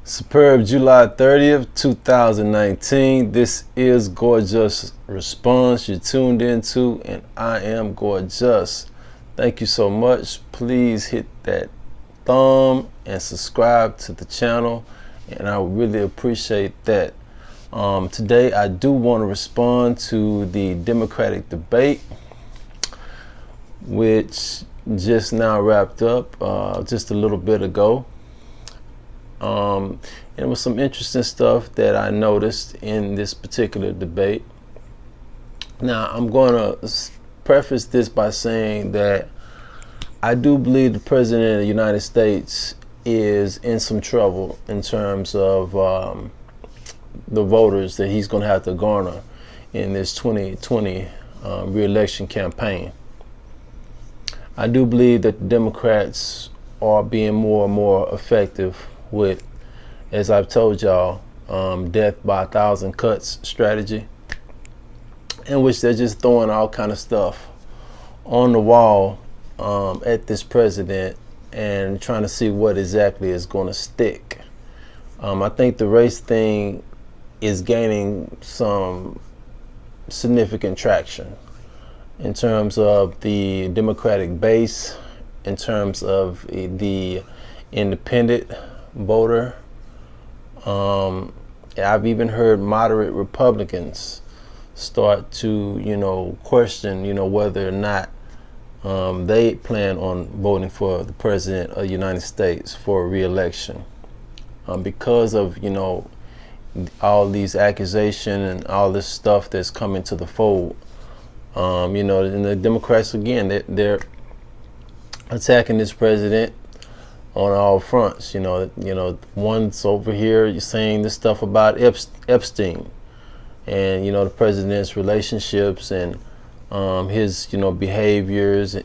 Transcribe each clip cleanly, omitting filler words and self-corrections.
Superb July 30th, 2019. This is Gorgeous Response you're tuned into, and I am Gorgeous. Thank you so much. Please hit that thumb and subscribe to the channel, and I really appreciate that. Today I do want to respond to the Democratic debate, which just now wrapped up just a little bit ago. And it was some interesting stuff that I noticed in this particular debate. Now, I'm going to preface this by saying that I do believe the President of the United States is in some trouble in terms of the voters that he's going to have to garner in this 2020 re-election campaign. I do believe that the Democrats are being more and more effective with, as I've told y'all, death by 1,000 cuts strategy, in which they're just throwing all kind of stuff on the wall at this president and trying to see what exactly is going to stick. I think the race thing is gaining some significant traction in terms of the Democratic base, in terms of the independent voter. I've even heard moderate Republicans start to, question, whether or not they plan on voting for the President of the United States for re-election, because of, all these accusations and all this stuff that's coming to the fold. And the Democrats, again, they're attacking this president on all fronts. One's over here, you're saying this stuff about Epstein and the president's relationships and his behaviors,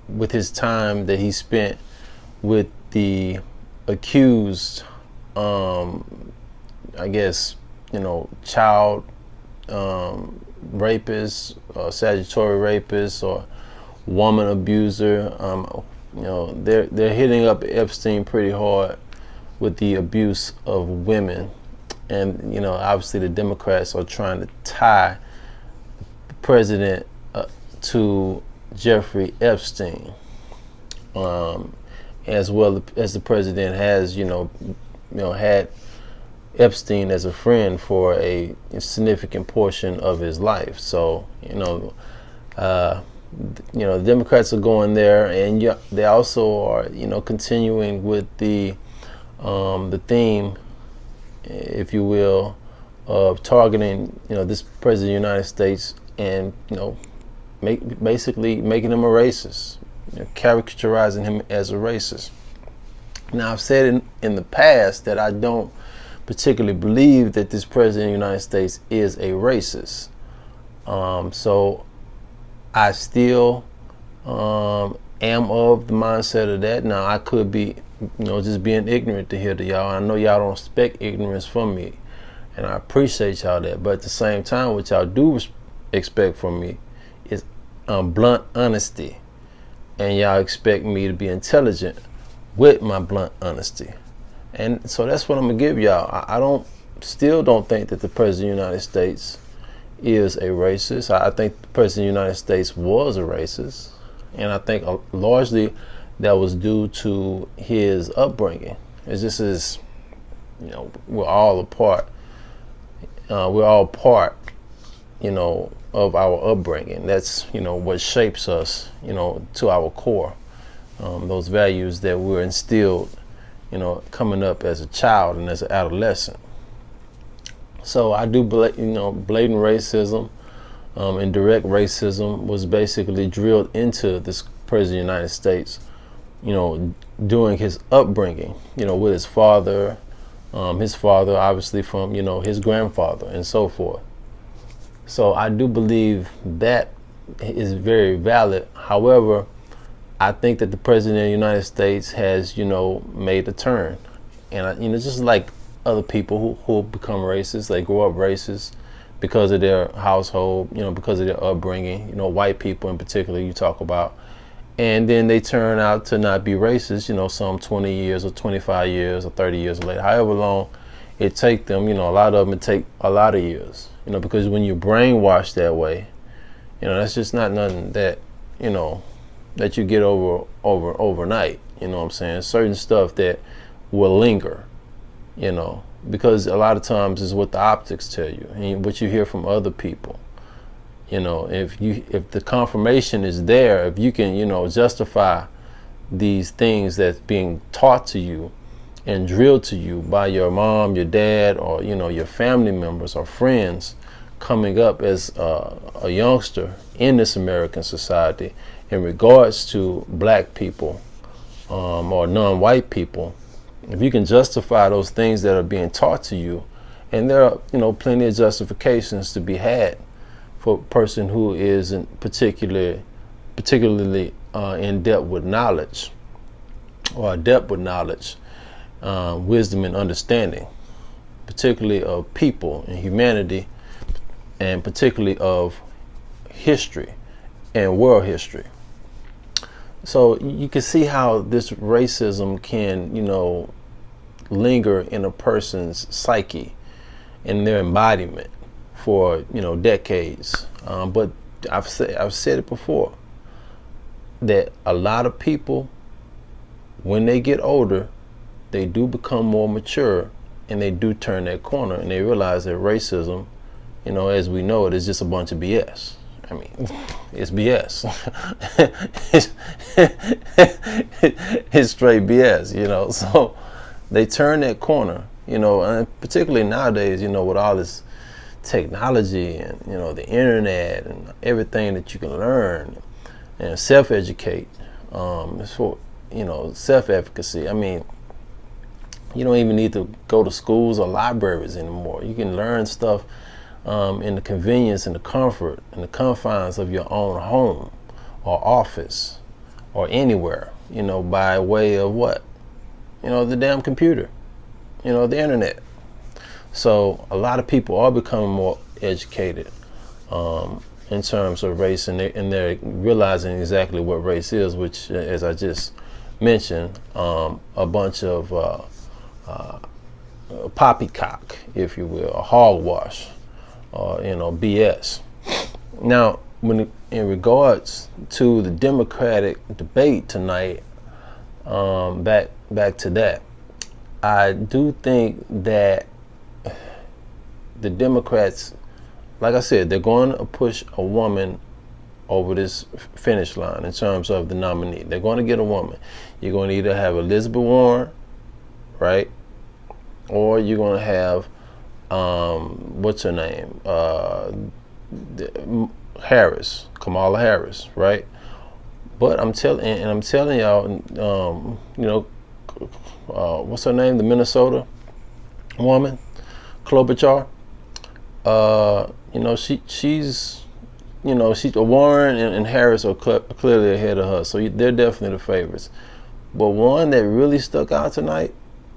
with his time that he spent with the accused, child rapist, statutory rapist, or woman abuser. They're hitting up Epstein pretty hard with the abuse of women, and obviously the Democrats are trying to tie the president to Jeffrey Epstein, as well as the president has had Epstein as a friend for a significant portion of his life. So the Democrats are going there, and they also are, continuing with the theme, if you will, of targeting, this president of the United States and, basically making him a racist, caricaturizing him as a racist. Now, I've said in the past that I don't particularly believe that this president of the United States is a racist. So I still am of the mindset of that. Now, I could be, just being ignorant to here to y'all. I know y'all don't expect ignorance from me, and I appreciate y'all that. But at the same time, what y'all do expect from me is blunt honesty, and y'all expect me to be intelligent with my blunt honesty. And so that's what I'm gonna give y'all. I still don't think that the president of the United States is a racist. I think the president of the United States was a racist, and I think largely that was due to his upbringing. It's just as, we're all a part. We're all part, of our upbringing. That's, what shapes us, to our core. Those values that were instilled, coming up as a child and as an adolescent. So I do believe, blatant racism and direct racism was basically drilled into this president of the United States, during his upbringing, with his father obviously from, his grandfather and so forth. So I do believe that is very valid. However, I think that the president of the United States has, made a turn. And, just like other people who become racist, they grow up racist because of their household, because of their upbringing, white people in particular you talk about. and then they turn out to not be racist, some 20 years or 25 years or 30 years later, however long it take them. A lot of them it take a lot of years, because when you're brainwashed that way, that's just not nothing that, that you get over overnight. You know what I'm saying? Certain stuff that will linger, because a lot of times is what the optics tell you and what you hear from other people. If the confirmation is there, if you can, justify these things that's being taught to you and drilled to you by your mom, your dad, or, your family members or friends coming up as a youngster in this American society in regards to black people or non-white people, if you can justify those things that are being taught to you, and there are, plenty of justifications to be had for a person who isn't particularly in depth with knowledge, or adept with knowledge, wisdom and understanding, particularly of people and humanity, and particularly of history and world history. So you can see how this racism can, linger in a person's psyche, in their embodiment for, decades. But I've said it before, that a lot of people, when they get older, they do become more mature, and they do turn that corner, and they realize that racism, as we know it, is just a bunch of BS. I mean, it's BS. It's straight BS, So they turn that corner, and particularly nowadays, with all this technology and, the internet and everything that you can learn and self-educate, for, self-efficacy. I mean, you don't even need to go to schools or libraries anymore. You can learn stuff in the convenience and the comfort and the confines of your own home or office or anywhere, by way of what? The damn computer, the internet. So a lot of people are becoming more educated in terms of race, and they're realizing exactly what race is, which, as I just mentioned, a bunch of poppycock, if you will, or hogwash, or BS. Now, in regards to the Democratic debate tonight, back to that, I do think that the Democrats, like I said, they're going to push a woman over this finish line in terms of the nominee. They're going to get a woman. You're going to either have Elizabeth Warren, right, or you're going to have what's her name, Harris, Kamala Harris, right? But I'm telling y'all, what's her name, the Minnesota woman, Klobuchar. She's Warren and Harris are clearly ahead of her, so they're definitely the favorites. But one that really stuck out tonight,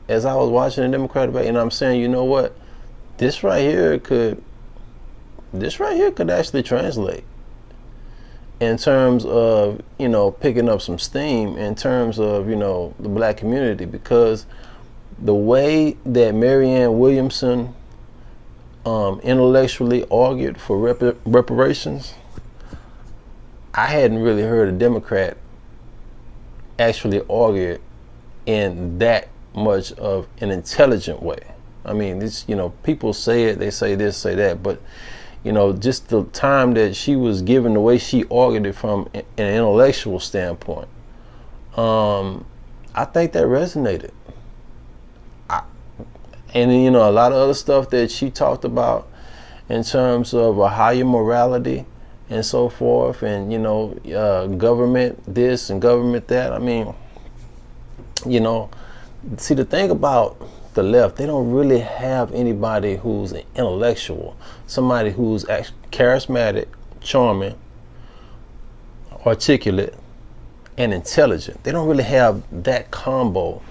as I was watching the Democratic debate, and I'm saying, you know what, this right here could actually translate in terms of, picking up some steam in terms of, the black community, because the way that Marianne Williamson intellectually argued for reparations, I hadn't really heard a Democrat actually argue in that much of an intelligent way. I mean, this, people say it, they say this, say that, but just the time that she was given, the way she argued it from an intellectual standpoint, I think that resonated. And then, a lot of other stuff that she talked about in terms of a higher morality and so forth, and, government this and government that. I mean, see, the thing about the left, they don't really have anybody who's an intellectual, somebody who's charismatic, charming, articulate, and intelligent. They don't really have that combo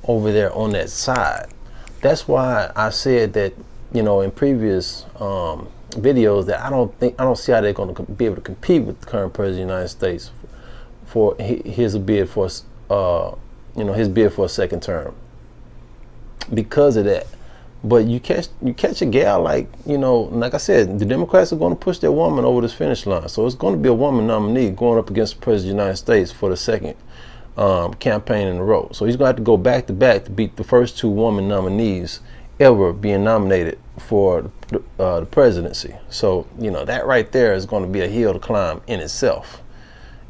over there on that side. That's why I said that, in previous videos, that I don't see how they're going to be able to compete with the current president of the United States for his bid for his bid for a second term because of that. But you catch a gal like I said, the Democrats are going to push their woman over this finish line. So it's going to be a woman nominee going up against the President of the United States for the second campaign in a row. So he's going to have to go back to back to beat the first two woman nominees ever being nominated for the presidency. So that right there is going to be a hill to climb in itself.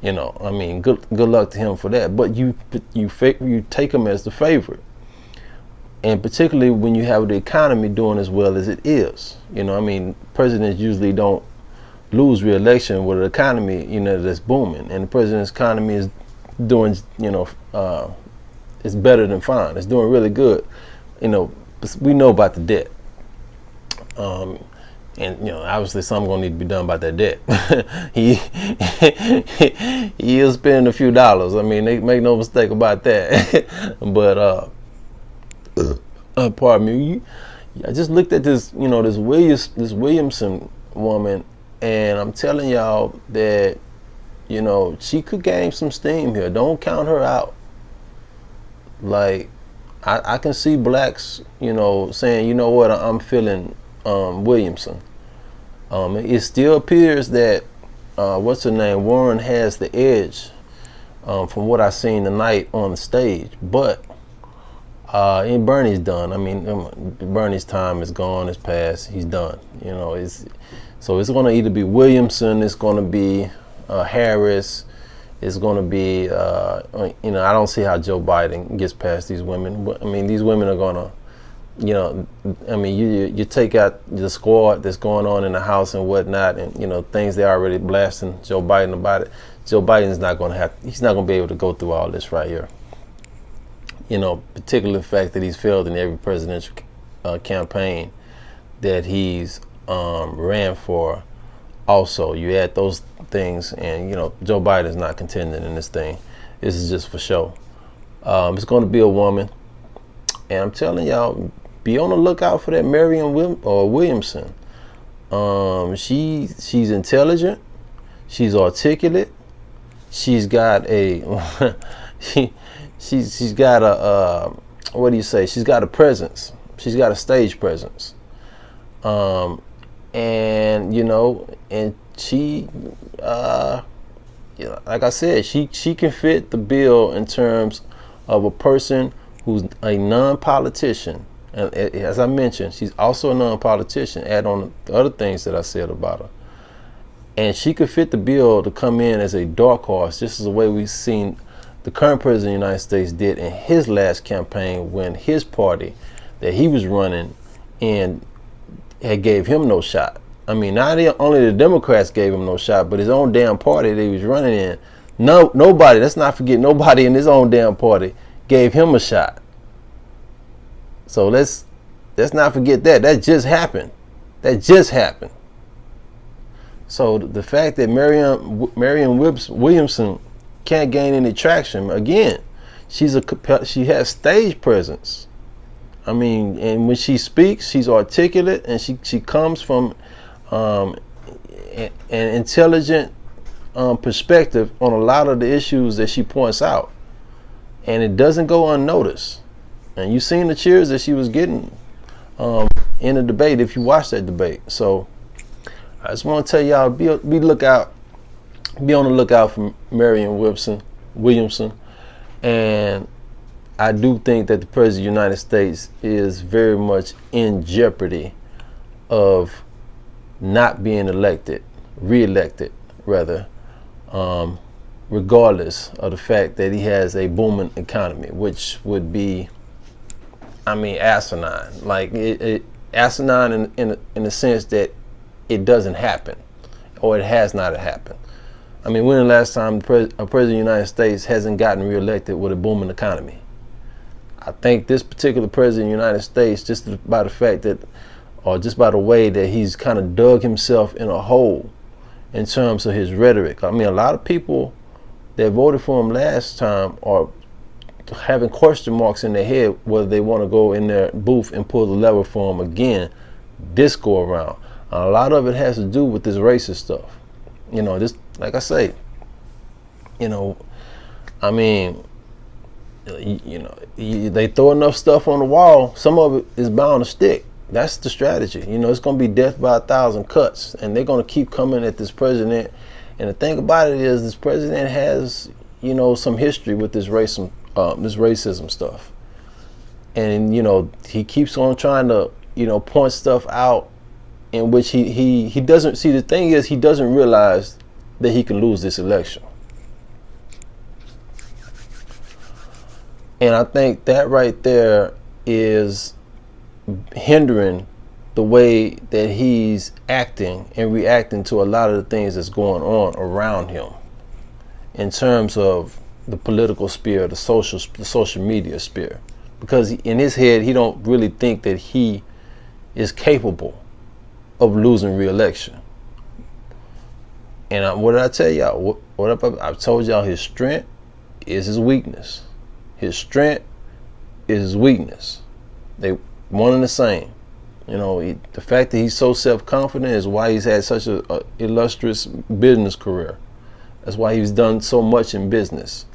Good luck to him for that. But you take him as the favorite. And particularly when you have the economy doing as well as it is. Presidents usually don't lose re-election with an economy, that's booming. And the president's economy is doing, it's better than fine. It's doing really good. We know about the debt. And obviously something's gonna need to be done about that debt. he is spending a few dollars. They make no mistake about that. But pardon me. I just looked at this, this Williamson woman, and I'm telling y'all that, she could gain some steam here. Don't count her out. Like, I can see blacks, saying, what, I'm feeling Williamson. It still appears that what's her name, Warren has the edge from what I seen tonight on the stage, but and Bernie's done. Bernie's time is gone, it's past, he's done. So it's going to either be Williamson, it's going to be Harris, it's going to be I don't see how Joe Biden gets past these women. But these women are going to, you take out the squad that's going on in the House and whatnot, and things they're already blasting Joe Biden about it. Joe Biden's not going to he's not going to be able to go through all this right here. Particularly the fact that he's failed in every presidential campaign that he's ran for. Also, you add those things, and Joe Biden's not contending in this thing. This is just for show. It's going to be a woman, and I'm telling y'all, be on the lookout for that Marianne Williamson. She's intelligent, she's articulate, she's got a she's got a what do you say? She's got a presence. She's got a stage presence. And she like I said, she can fit the bill in terms of a person who's a non-politician. And as I mentioned, she's also a non-politician. Add on the other things that I said about her. And she could fit the bill to come in as a dark horse, just as the way we've seen the current president of the United States did in his last campaign, when his party that he was running in had gave him no shot. Not only the Democrats gave him no shot, but his own damn party that he was running in, nobody, let's not forget, nobody in his own damn party gave him a shot. So let's not forget that just happened. So the fact that Marianne Williamson can't gain any traction, again, she has stage presence. And when she speaks, she's articulate, and she comes from an intelligent perspective on a lot of the issues that she points out, and it doesn't go unnoticed. And you've seen the cheers that she was getting in the debate if you watch that debate. So I just want to tell y'all, be on the lookout for Marianne Williamson. And I do think that the President of the United States is very much in jeopardy of not being reelected, regardless of the fact that he has a booming economy, which would be, asinine. Like asinine in the sense that it doesn't happen, or it has not happened. When the last time a president of the United States hasn't gotten reelected with a booming economy? I think this particular president of the United States, just by the fact that, or just by the way that he's kind of dug himself in a hole in terms of his rhetoric. A lot of people that voted for him last time are having question marks in their head whether they want to go in their booth and pull the lever for him again this go around. A lot of it has to do with this racist stuff. This, like I say, I mean, they throw enough stuff on the wall, some of it is bound to stick. That's the strategy. It's going to be death by 1,000 cuts, and they're going to keep coming at this president. And the thing about it is, this president has, some history with this racism stuff. And, he keeps on trying to, point stuff out in which he doesn't see. The thing is, he doesn't realize that he can lose this election. And I think that right there is hindering the way that he's acting and reacting to a lot of the things that's going on around him in terms of the political sphere, the social media sphere. Because in his head, he don't really think that he is capable of losing re-election. And what did I tell y'all? I've told y'all his strength is his weakness. His strength is his weakness. They one and the same. The fact that he's so self-confident is why he's had such a illustrious business career. That's why he's done so much in business.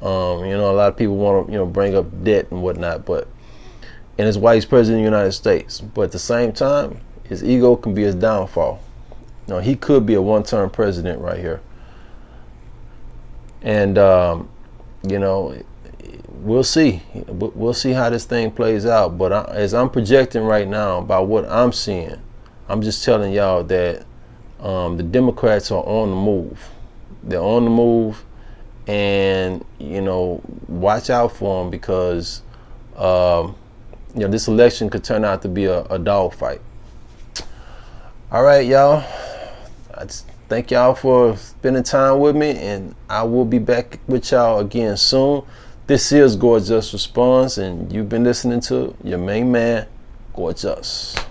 A lot of people want to, bring up debt and whatnot, and it's why he's president of the United States. But at the same time, his ego can be his downfall. He could be a one-term president right here. And, we'll see. We'll see how this thing plays out. But as I'm projecting right now about what I'm seeing, I'm just telling y'all that the Democrats are on the move. They're on the move, and watch out for them, because this election could turn out to be a dogfight. All right, y'all. I thank y'all for spending time with me, and I will be back with y'all again soon. This is Gorgeous Response, and you've been listening to your main man, Gorgeous.